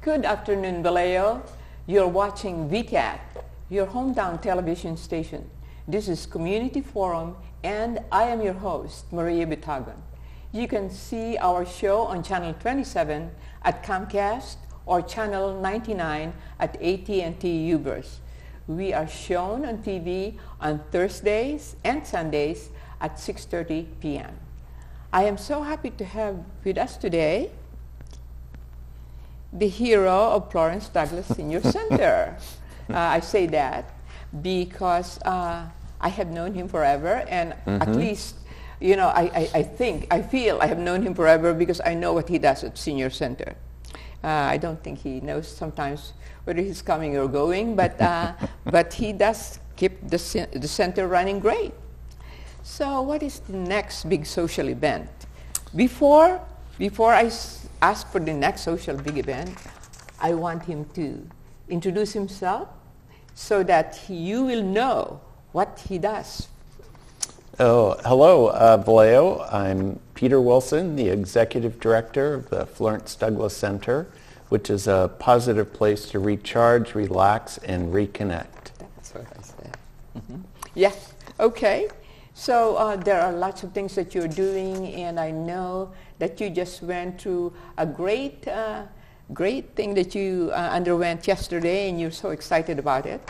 Good afternoon, Vallejo. You're watching VCAT, your hometown television station. This is Community Forum, and I am your host, Maria Bitagon. You can see our show on Channel 27 at Comcast or Channel 99 at AT&T Uverse. We are shown on TV on Thursdays and Sundays at 6:30 p.m. I am so happy to have with us today the hero of Florence Douglass Senior Center. I say that because I have known him forever, and at least, you know, I feel I have known him forever because I know what he does at Senior Center. I don't think he knows sometimes whether he's coming or going, but he does keep the center running great. So what is the next big social event? Before I ask for the next social big event, I want him to introduce himself so that you will know what he does. Oh, hello, Vallejo. I'm Peter Wilson, the Executive Director of the Florence Douglass Center, which is a positive place to recharge, relax, and reconnect. That's what I said. Yeah, okay. So there are lots of things that you're doing, and I know that you just went through a great thing that you underwent yesterday, and you're so excited about it.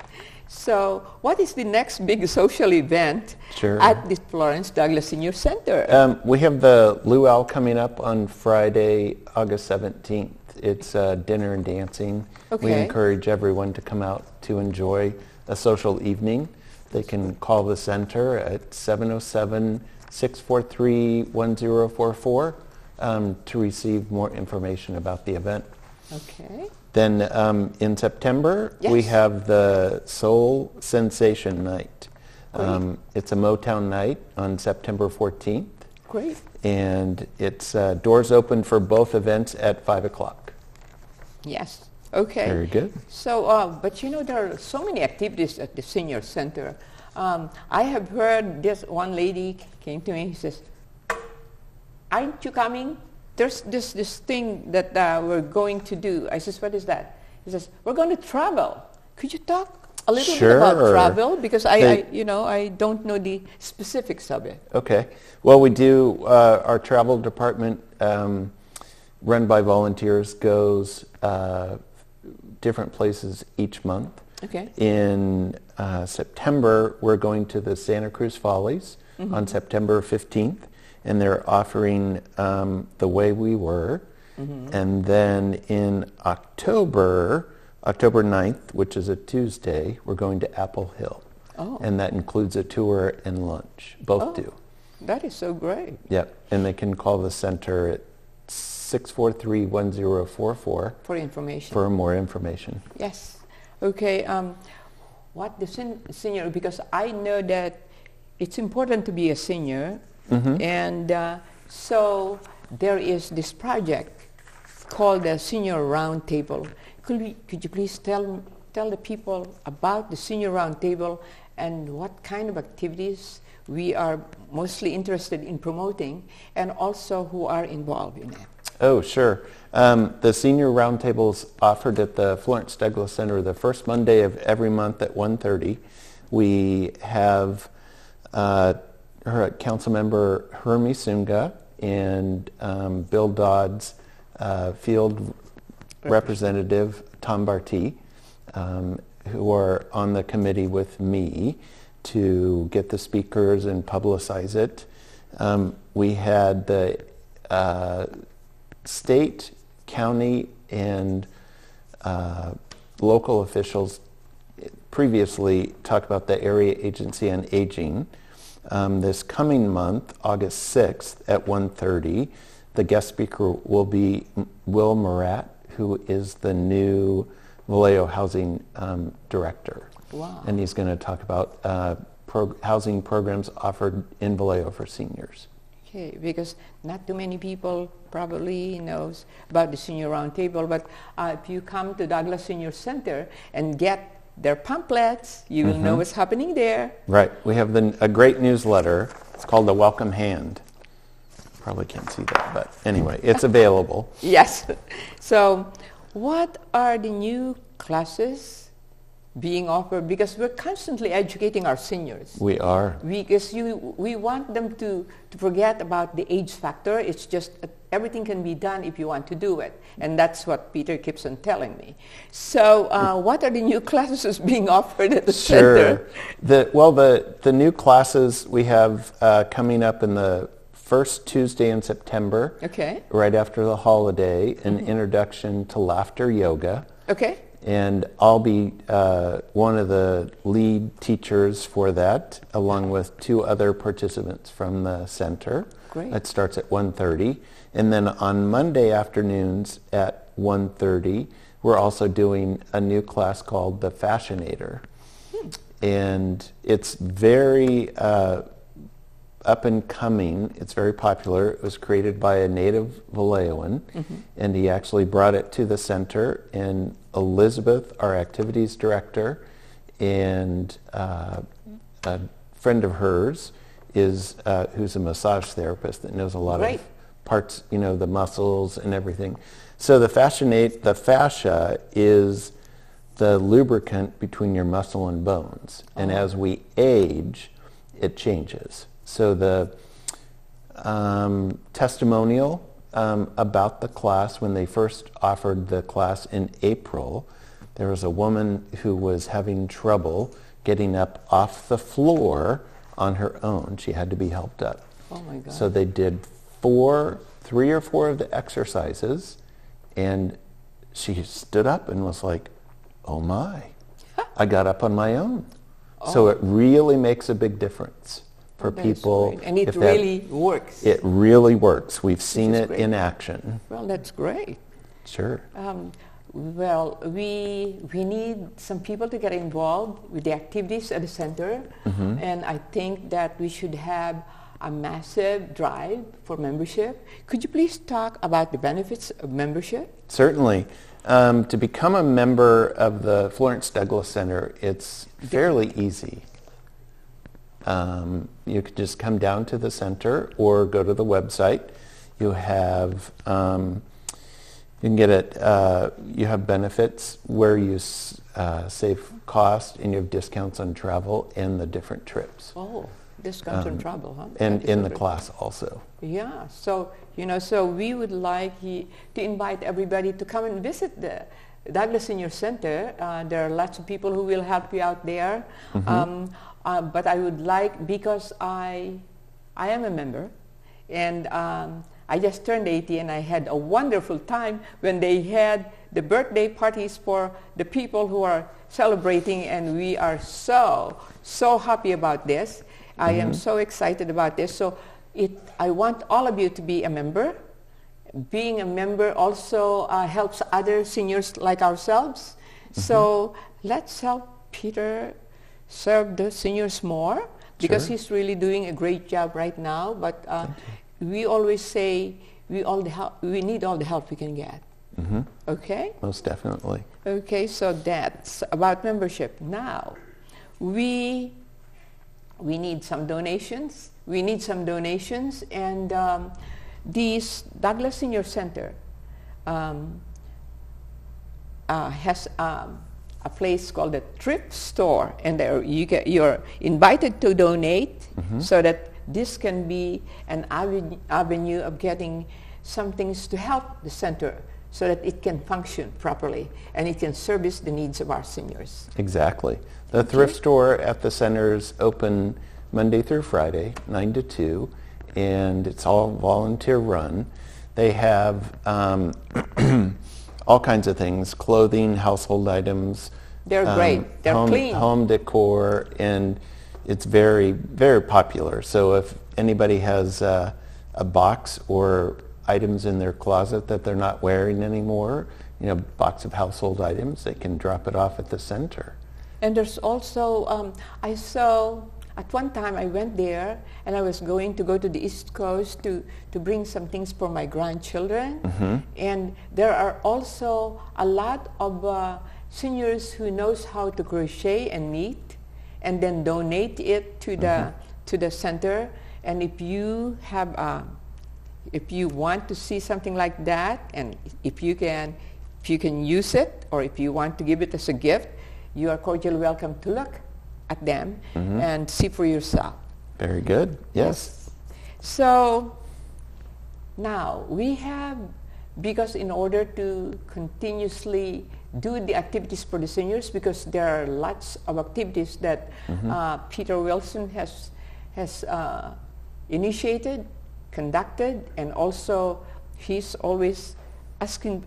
So what is the next big social event at the Florence Douglass Senior Center? We have the Luau coming up on Friday, August 17th. It's dinner and dancing. Okay. We encourage everyone to come out to enjoy a social evening. They can call the center at 707-643-1044 to receive more information about the event. Okay. Then in September, we have the Soul Sensation Night. It's a Motown night on September 14th. Great. And it's doors open for both events at 5 o'clock. Yes. Okay. Very good. So, but you know, there are so many activities at the Senior Center. I have heard this one lady came to me, he says, aren't you coming? There's this thing that we're going to do. I says, what is that? He says, we're going to travel. Could you talk a little bit about travel? Because I don't know the specifics of it. Okay. Well, we do, our travel department, run by volunteers, goes different places each month. Okay. In September, we're going to the Santa Cruz Follies on September 15th, and they're offering The Way We Were. And then in October 9th, which is a Tuesday, we're going to Apple Hill. Oh. And that includes a tour and lunch. Both do. That is so great. Yep. And they can call the center at 643-1044 for information. For more information. Yes. Okay. What the senior? Because I know that it's important to be a senior, and so there is this project called the Senior Roundtable. Could you please tell the people about the Senior Roundtable and what kind of activities we are mostly interested in promoting, and also who are involved in it? Oh, sure. The Senior Roundtable's offered at the Florence Douglass Center the first Monday of every month at 1:30. We have Councilmember Hermie Sunga and Bill Dodd's field representative Tom Barty, who are on the committee with me to get the speakers and publicize it. We had the state, county, and local officials previously talk about the Area Agency on Aging. This coming month, August 6th at 1:30, the guest speaker will be Will Murat, who is the new Vallejo Housing Director. Wow. And he's going to talk about housing programs offered in Vallejo for seniors. Okay, because not too many people probably knows about the Senior Roundtable, but if you come to Douglass Senior Center and get their pamphlets, you will know what's happening there. Right. We have a great newsletter. It's called The Welcome Hand. Probably can't see that, but anyway, it's available. Yes. So What are the new classes being offered? Because we're constantly educating our seniors. We are. Because we want them to forget about the age factor. It's just everything can be done if you want to do it. And that's what Peter keeps on telling me. So what are the new classes being offered at the center? The new classes we have coming up in the first Tuesday in September, okay, right after the holiday, an introduction to laughter yoga. Okay. And I'll be one of the lead teachers for that, along with 2 other participants from the center. Great. That starts at 1:30. And then on Monday afternoons at 1:30, we're also doing a new class called The Fashionator. And it's very up and coming. It's very popular. It was created by a native Vallejoan, and he actually brought it to the center. And Elizabeth, our activities director, and a friend of hers is who's a massage therapist that knows a lot Great. of parts, the muscles and everything. So the fascia is the lubricant between your muscle and bones, and as we age, it changes. So the testimonial about the class, when they first offered the class in April, there was a woman who was having trouble getting up off the floor on her own. She had to be helped up. Oh my God. So they did 3 or 4 of the exercises, and she stood up and was like, oh my, I got up on my own. So it really makes a big difference for people. Great. And it really works. It really works. We've seen it great. in action. Well, that's great. Sure. Well, we need some people to get involved with the activities at the center, and I think that we should have a massive drive for membership. Could you please talk about the benefits of membership? Certainly. To become a member of the Florence Douglass Center, it's fairly easy. You could just come down to the center or go to the website. You have you can get it. You have benefits where you save cost, and you have discounts on travel and the different trips. Oh, discounts on travel, huh? And in the class also. Yeah. So so we would like to invite everybody to come and visit the Douglass Senior Center. There are lots of people who will help you out there. But I would like, because I am a member, and I just turned 80, and I had a wonderful time when they had the birthday parties for the people who are celebrating, and we are so happy about this. I am so excited about this. So I want all of you to be a member. Being a member also helps other seniors like ourselves. So let's help Peter serve the seniors more, because he's really doing a great job right now. But we always say we need all the help we can get. Okay? Most definitely. Okay, so that's about membership. Now, we need some donations. And this Douglass Senior Center has a place called the Thrift Store, and there you're invited to donate, so that this can be an avenue of getting some things to help the center, so that it can function properly and it can service the needs of our seniors. Exactly. The Thrift Store at the center is open Monday through Friday, 9 to 2, and it's all volunteer run. They have all kinds of things: clothing, household items. They're great. They're clean. Home decor, and it's very, very popular. So if anybody has a box or items in their closet that they're not wearing anymore, box of household items, they can drop it off at the center. And there's also, I saw, at one time I went there, and I was going to go to the East Coast to bring some things for my grandchildren. And there are also a lot of seniors who knows how to crochet and knit, and then donate it to the center. And if you have if you want to see something like that, and if you can If you can use it, or if you want to give it as a gift, you are cordially welcome to look at them and see for yourself. Very good. Yes. So now we have, because in order to continuously do the activities for the seniors, because there are lots of activities that Peter Wilson has initiated, conducted, and also he's always asking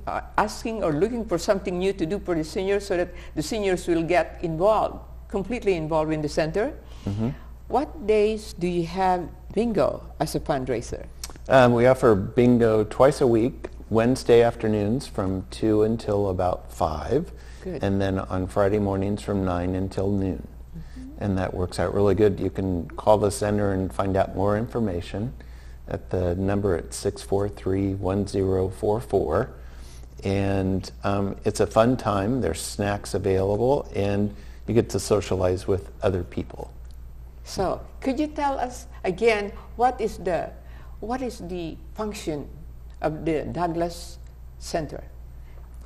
or looking for something new to do for the seniors, so that the seniors will get involved, completely involved in the center. What days do you have bingo as a fundraiser? We offer bingo twice a week, Wednesday afternoons from 2 until about 5, Good. and then on Friday mornings from 9 until noon. And that works out really good. You can call the center and find out more information at the number at 643-1044. And it's a fun time. There's snacks available, and you get to socialize with other people. So could you tell us again, what is the function of the Douglas Center?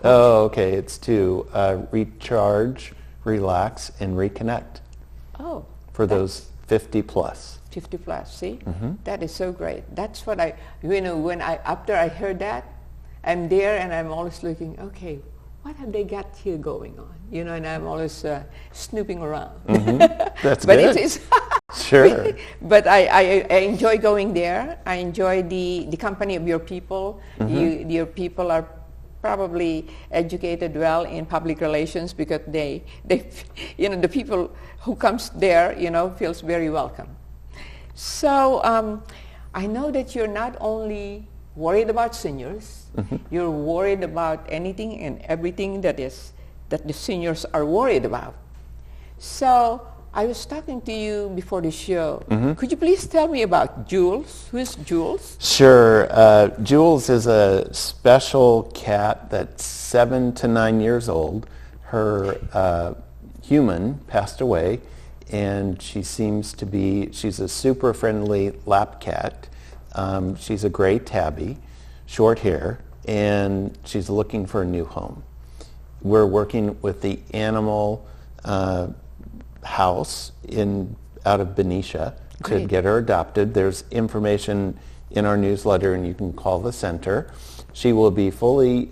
Oh, okay. It's to recharge, relax, and reconnect. Oh, for those 50 plus. 50 plus, see? That is so great. That's what after I heard that, I'm there and I'm always looking, okay, what have they got here going on? And I'm always snooping around. That's but good. It's Sure. But I enjoy going there. I enjoy the company of your people. Your people are probably educated well in public relations, because they the people who comes there, feels very welcome. So I know that you're not only worried about seniors, you're worried about anything and everything that the seniors are worried about. So I was talking to you before the show. Could you please tell me about Jules? Who is Jules? Sure. Jules is a special cat that's 7 to 9 years old. Her human passed away, and she's a super friendly lap cat. She's a gray tabby, short hair, and she's looking for a new home. We're working with the animal house out of Benicia to get her adopted. There's information in our newsletter, and you can call the center. She will be fully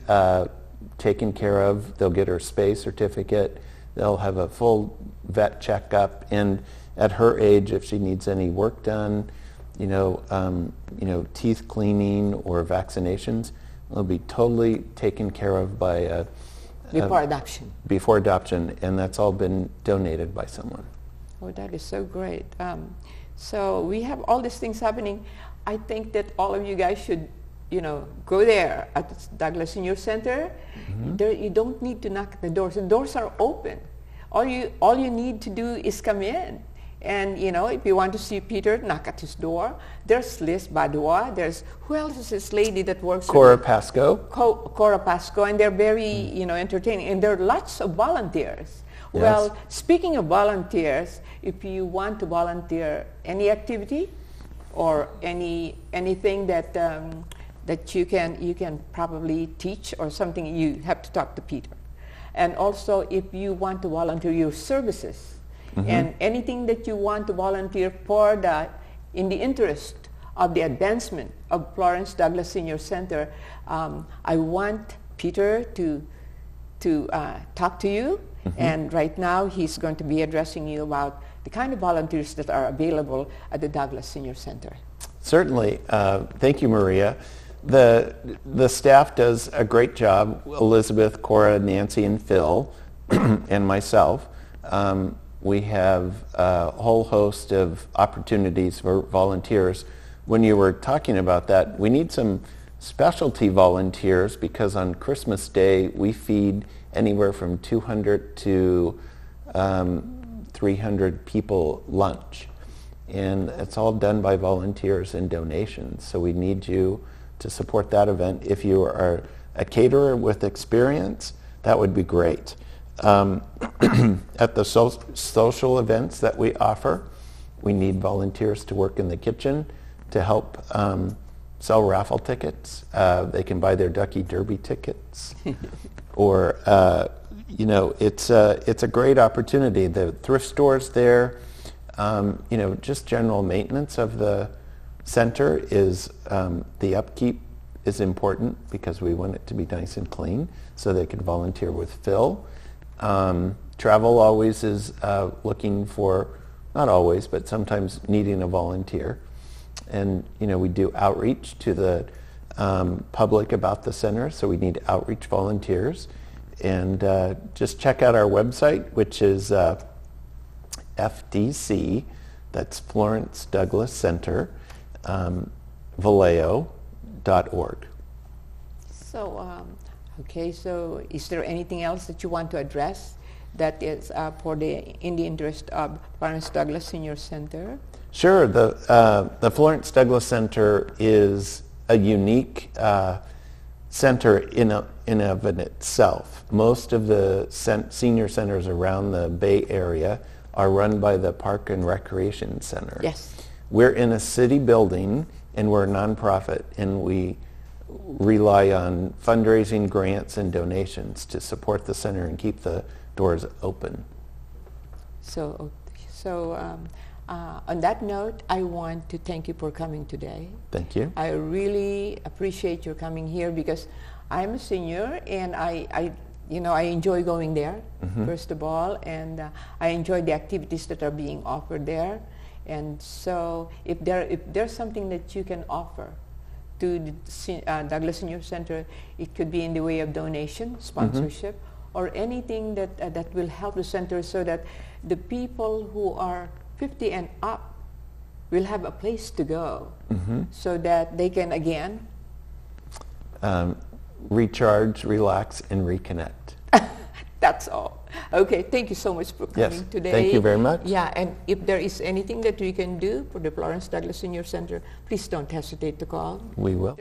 taken care of. They'll get her spay certificate. They'll have a full vet checkup, and at her age, if she needs any work done, teeth cleaning or vaccinations, they'll be totally taken care of by before adoption. Before adoption, and that's all been donated by someone. Oh, that is so great. So we have all these things happening. I think that all of you guys should, go there at Douglas Senior Center. There, you don't need to knock at the doors. The doors are open. All you need to do is come in. And, if you want to see Peter, knock at his door. There's Liz Badua. Who else is this lady that works? Cora Pasco. Cora Pasco, and they're very, entertaining. And there are lots of volunteers. Yes. Well, speaking of volunteers, if you want to volunteer any activity or anything that you can probably teach or something, you have to talk to Peter. And also, if you want to volunteer your services, and anything that you want to volunteer for in the interest of the advancement of Florence Douglas Senior Center, I want Peter to talk to you. And right now, he's going to be addressing you about the kind of volunteers that are available at the Douglas Senior Center. Certainly. Thank you, Maria. The staff does a great job. Elizabeth, Cora, Nancy, and Phil, and myself. We have a whole host of opportunities for volunteers. When you were talking about that, we need some specialty volunteers, because on Christmas Day we feed anywhere from 200 to 300 people lunch. And it's all done by volunteers and donations. So we need you to support that event. If you are a caterer with experience, that would be great. At the social events that we offer, we need volunteers to work in the kitchen to help sell raffle tickets. They can buy their Ducky Derby tickets. or it's a great opportunity. The thrift stores there, just general maintenance of the center is the upkeep is important because we want it to be nice and clean so they can volunteer with Phil. Travel always is looking for, not always, but sometimes needing a volunteer. And, we do outreach to the public about the center, so we need outreach volunteers. And just check out our website, which is FDC, that's Florence Douglass Center, Vallejo.org. So, so is there anything else that you want to address that is for in the interest of Florence Douglass Senior Center? Sure. The Florence Douglass Center is a unique center in of itself. Most of the senior centers around the Bay Area are run by the Park and Recreation Center. Yes. We're in a city building, and we're a nonprofit, and we rely on fundraising, grants, and donations to support the center and keep the doors open. So on that note, I want to thank you for coming today. Thank you. I really appreciate your coming here because I'm a senior and I enjoy going there, first of all, and I enjoy the activities that are being offered there. And so if there's something that you can offer to the Douglass Senior Center, it could be in the way of donation, sponsorship, or anything that will help the center so that the people who are 50 and up will have a place to go so that they can, again, recharge, relax, and reconnect. That's all. Okay, thank you so much for coming today. Thank you very much. Yeah, and if there is anything that we can do for the Florence Douglass Senior Center, please don't hesitate to call. We will.